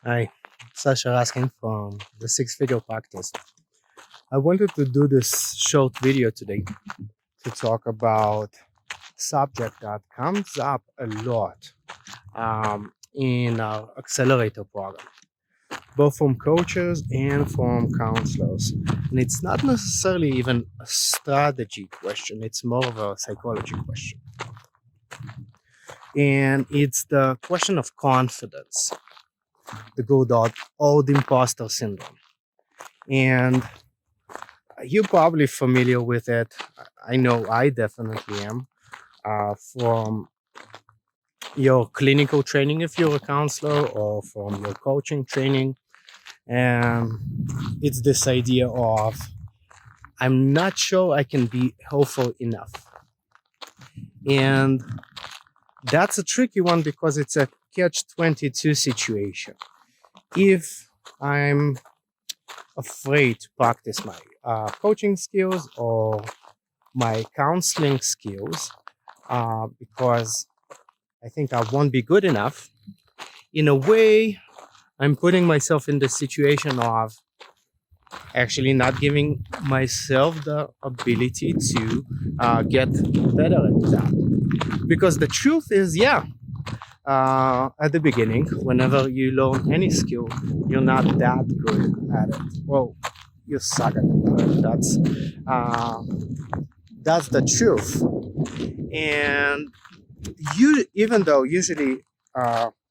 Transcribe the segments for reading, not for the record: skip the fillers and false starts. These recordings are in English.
Hi, Sasha Raskin from the Six Figure Practice. I wanted to do this short video today to talk about subject that comes up a lot in our Accelerator program, both from coaches and from counselors. And it's not necessarily even a strategy question; it's more of a psychology question, and it's the question of confidence, the good old imposter syndrome. And you're probably familiar with it. I know I definitely am from your clinical training if you're a counselor or from your coaching training. And it's this idea of I'm not sure I can be helpful enough. And that's a tricky one because it's a catch-22 situation. If I'm afraid to practice my coaching skills or my counseling skills because I think I won't be good enough. In a way, I'm putting myself in the situation of actually not giving myself the ability to get better at that. Because the truth is, at the beginning, whenever you learn any skill, you're not that good at it. Well, you suck at it. That's the truth. And even though usually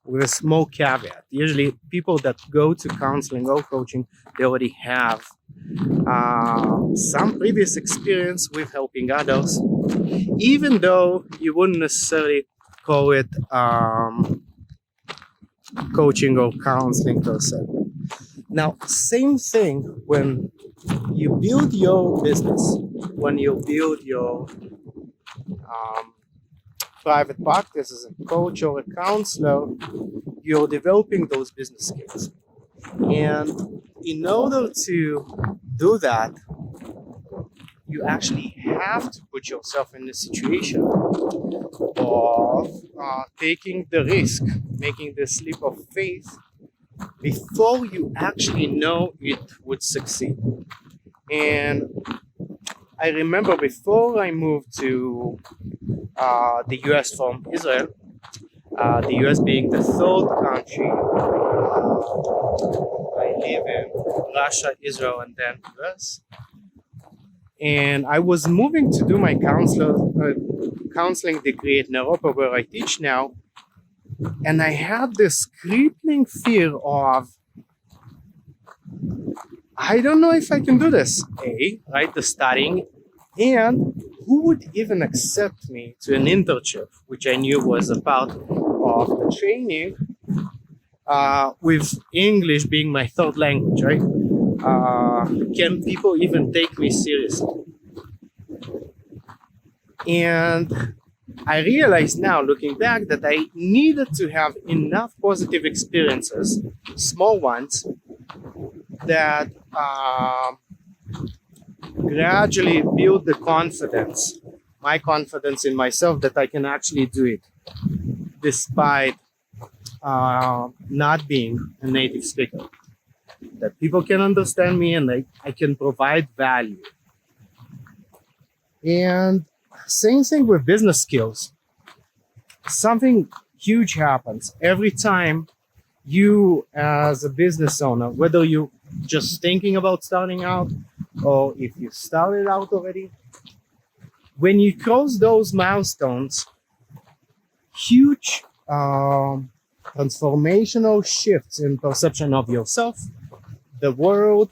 with a small caveat, usually people that go to counseling or coaching, they already have some previous experience with helping others, even though you wouldn't necessarily call it coaching or counseling per se. Now, same thing when you build your business, when you build your private practice as a coach or a counselor, you're developing those business skills. And in order to do that, you actually have to put yourself in the situation of taking the risk, making the leap of faith before you actually know it would succeed. And I remember before I moved to the US from Israel, the US being the third country. I live in Russia, Israel, and then US. And I was moving to do my counseling degree at Europa, where I teach now. And I had this crippling fear of, I don't know if I can do this. Right, the studying, and who would even accept me to an internship, which I knew was a part of the training, with English being my third language, right? Can people even take me seriously? And I realize now, looking back, that I needed to have enough positive experiences, small ones, that gradually build the confidence, my confidence in myself, that I can actually do it, despite not being a native speaker. That people can understand me and I can provide value. And same thing with business skills. Something huge happens every time you, as a business owner, whether you just thinking about starting out or if you started out already, when you cross those milestones, huge transformational shifts in perception of yourself, the world,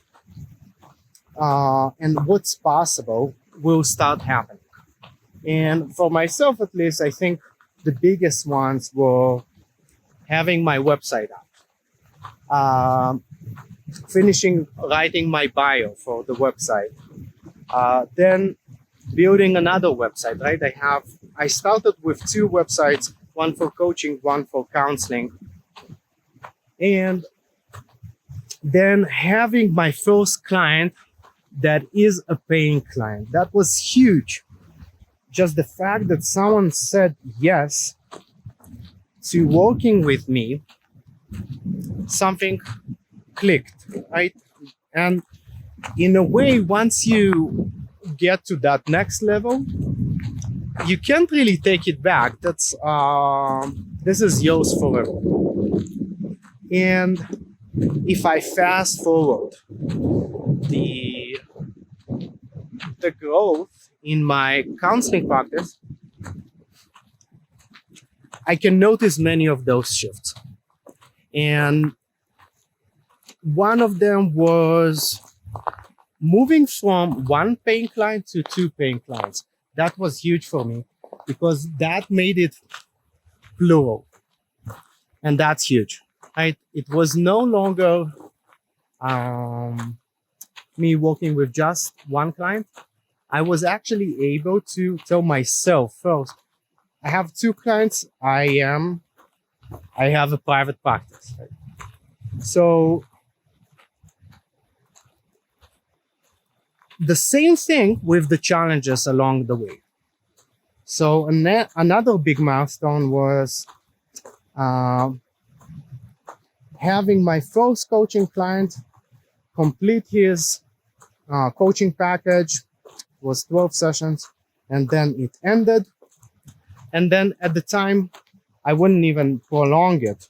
and what's possible will start happening. And for myself, at least, I think the biggest ones were having my website up, finishing writing my bio for the website, then building another website, right? I started with two websites, one for coaching, one for counseling. And then having my first client that is a paying client. That was huge. Just the fact that someone said yes to working with me something clicked, right? And in a way, once you get to that next level, you can't really take it back. This is yours forever. And if I fast forward the growth in my counseling practice, I can notice many of those shifts. And one of them was moving from one paying client to two paying clients. That was huge for me because that made it plural. And that's huge, right? It was no longer me working with just one client. I was actually able to tell myself first, I have two clients. I have a private practice. Right? So the same thing with the challenges along the way. So another big milestone was having my first coaching client complete his coaching package. Was 12 sessions, and then it ended. And then at the time, I wouldn't even prolong it.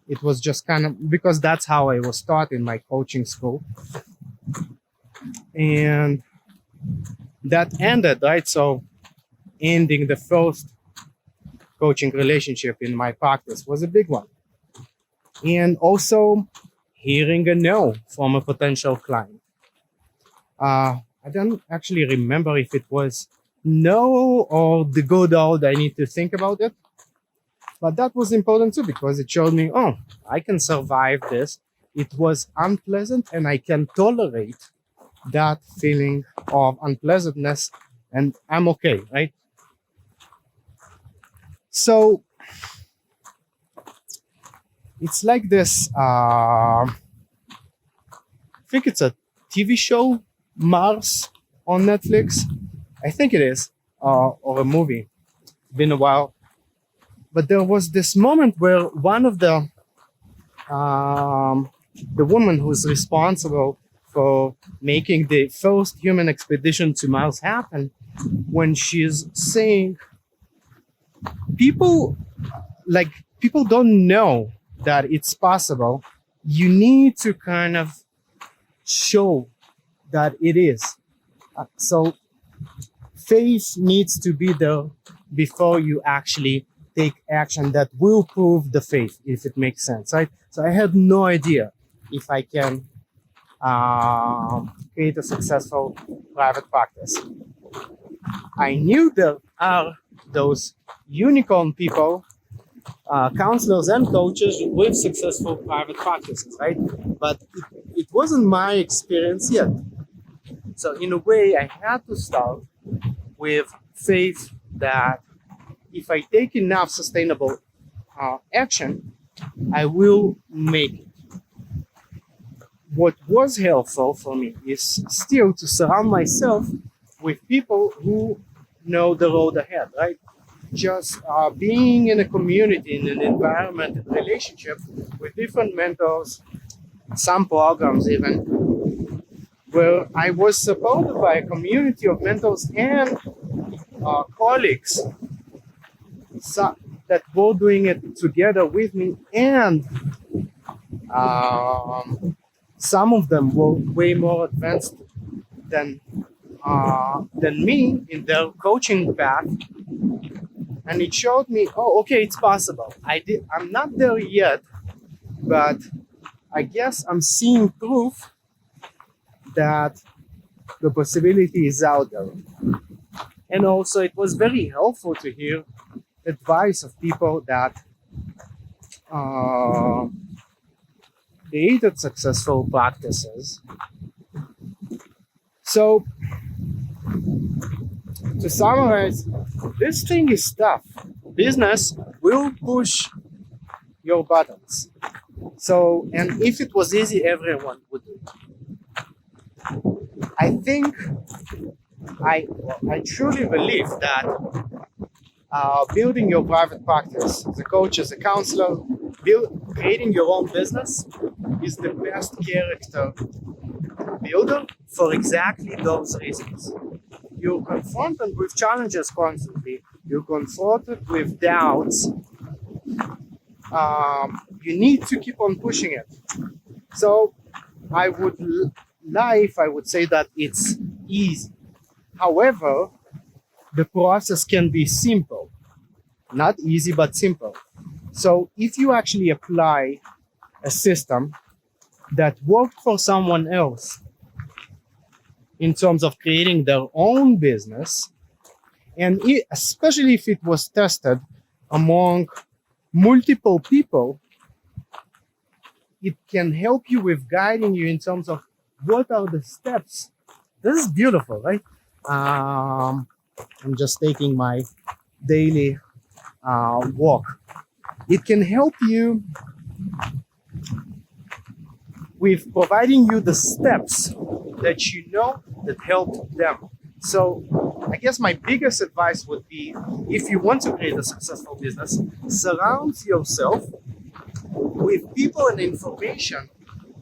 It was just kind of because that's how I was taught in my coaching school. And that ended, right? So ending the first coaching relationship in my practice was a big one. And also hearing a no from a potential client. I don't actually remember if it was no or the good old I need to think about it. But that was important too because it showed me, oh, I can survive this. It was unpleasant and I can tolerate that feeling of unpleasantness and I'm okay, right? So it's like this, I think it's a TV show, Mars on Netflix. I think it is, or a movie. It's been a while. But there was this moment where one of the woman who's responsible for making the first human expedition to Mars happen, when she's saying people don't know that it's possible. You need to kind of show that it is. So faith needs to be there before you actually take action that will prove the faith, if it makes sense, right? So I had no idea if I can create a successful private practice. I knew there are those unicorn people, counselors and coaches with successful private practices, right? But it wasn't my experience yet. So in a way, I had to start with faith that if I take enough sustainable action, I will make it. What was helpful for me is still to surround myself with people who know the road ahead, right? Just being in a community, in an environment, in a relationship with different mentors, some programs even, where I was supported by a community of mentors and colleagues that were doing it together with me, and some of them were way more advanced than me in their coaching path, and it showed me, oh, okay, it's possible. I'm not there yet, but I guess I'm seeing proof that the possibility is out there. And also, it was very helpful to hear advice of people that created successful practices. So, to summarize, this thing is tough. Business will push your buttons. So, and if it was easy, everyone would do it. I think I truly believe that building your private practice as a coach, as a counselor, Creating your own business is the best character builder for exactly those reasons. You're confronted with challenges constantly. You're confronted with doubts. You need to keep on pushing it. So I would lie if I would say that it's easy. However, the process can be simple. Not easy, but simple. So if you actually apply a system that worked for someone else in terms of creating their own business, and especially if it was tested among multiple people, it can help you with guiding you in terms of what are the steps. This is beautiful, right? I'm just taking my daily walk. It can help you with providing you the steps that you know that help them. So I guess my biggest advice would be, if you want to create a successful business, surround yourself with people and information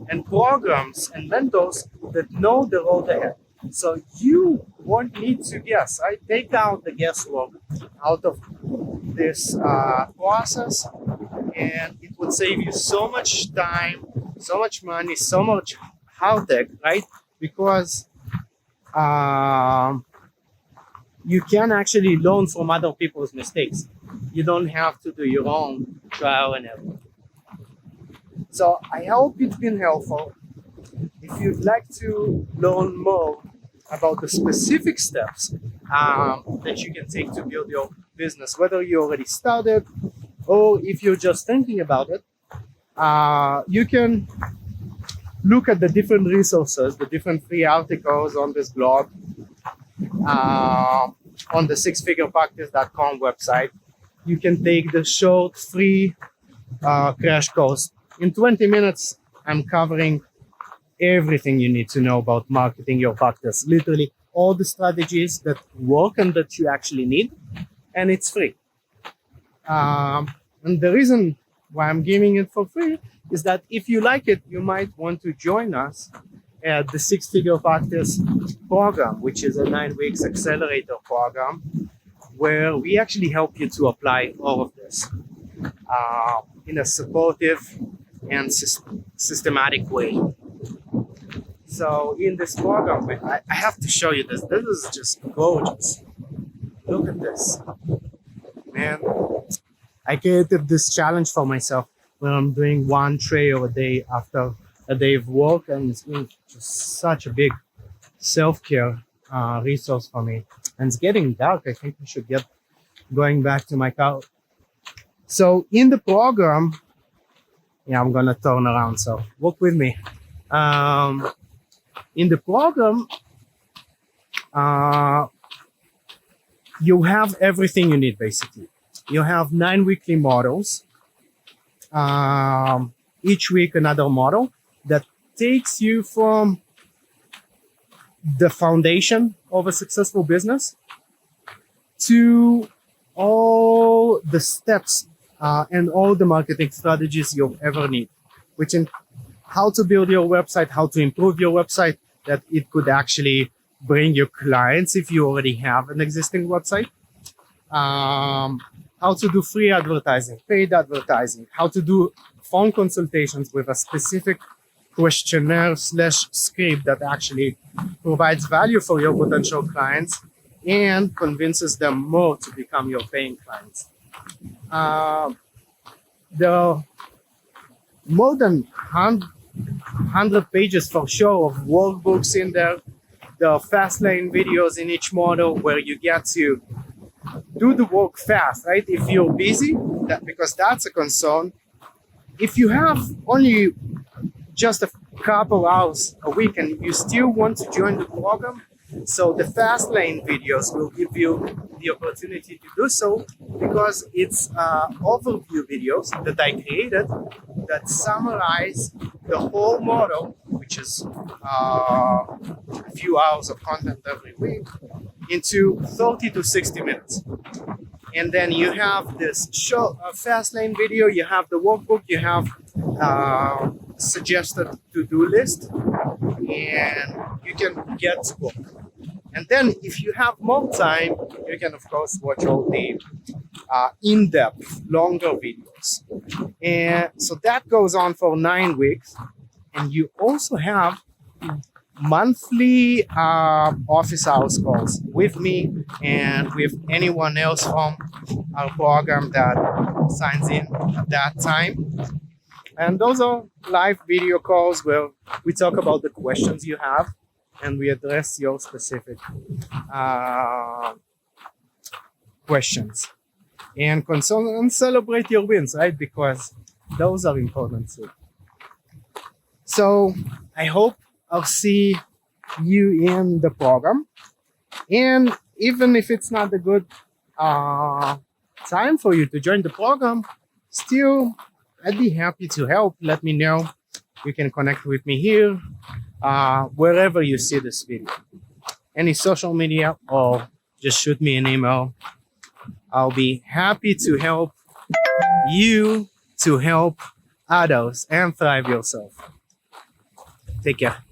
and programs and mentors that know the road ahead. So you won't need to guess. I take out the guesswork out of this process, and it would save you so much time, so much money, so much heartache, right? Because you can actually learn from other people's mistakes. You don't have to do your own trial and error. So I hope it's been helpful. If you'd like to learn more about the specific steps that you can take to build your business, whether you already started or if you're just thinking about it, you can look at the different resources, the different free articles on this blog, on the sixfigurepractice.com website. You can take the short free crash course. In 20 minutes, I'm covering everything you need to know about marketing your practice. Literally all the strategies that work and that you actually need, and it's free. And the reason why I'm giving it for free is that if you like it, you might want to join us at the Six Figure Practice program, which is a 9 weeks accelerator program, where we actually help you to apply all of this in a supportive and systematic way. So in this program, I have to show you this. This is just gorgeous. Look at this. Man, I created this challenge for myself where I'm doing one trail a day after a day of work, and it's been just such a big self-care resource for me. And it's getting dark. I think I should get going back to my car. So in the program, I'm gonna turn around, so walk with me. In the program, you have everything you need, basically. You have 9 weekly models. Each week another model that takes you from the foundation of a successful business to all the steps and all the marketing strategies you'll ever need, which in how to build your website, how to improve your website, that it could actually bring you clients if you already have an existing website, how to do free advertising, paid advertising, how to do phone consultations with a specific questionnaire / script that actually provides value for your potential clients and convinces them more to become your paying clients. There are more than 100 pages for sure of workbooks in there. There are fast lane videos in each model where you get to do the work fast, right? If you're busy, because that's a concern. If you have only just a couple hours a week and you still want to join the program, so the fast lane videos will give you the opportunity to do so, because it's overview videos that I created that summarize the whole model, which is a few hours of content every week, into 30 to 60 minutes. And then you have this short, fast lane video, you have the workbook, you have suggested to-do list, and you can get to work. And then if you have more time, you can of course watch all the in-depth, longer videos. And so that goes on for 9 weeks. And you also have monthly office hours calls with me and with anyone else from our program that signs in at that time. And those are live video calls where we talk about the questions you have and we address your specific questions. And console and celebrate your wins, right? Because those are important too. So I hope I'll see you in the program. And even if it's not a good time for you to join the program, still, I'd be happy to help. Let me know. You can connect with me here, wherever you see this video. Any social media, or just shoot me an email. I'll be happy to help you to help others and thrive yourself. Take care.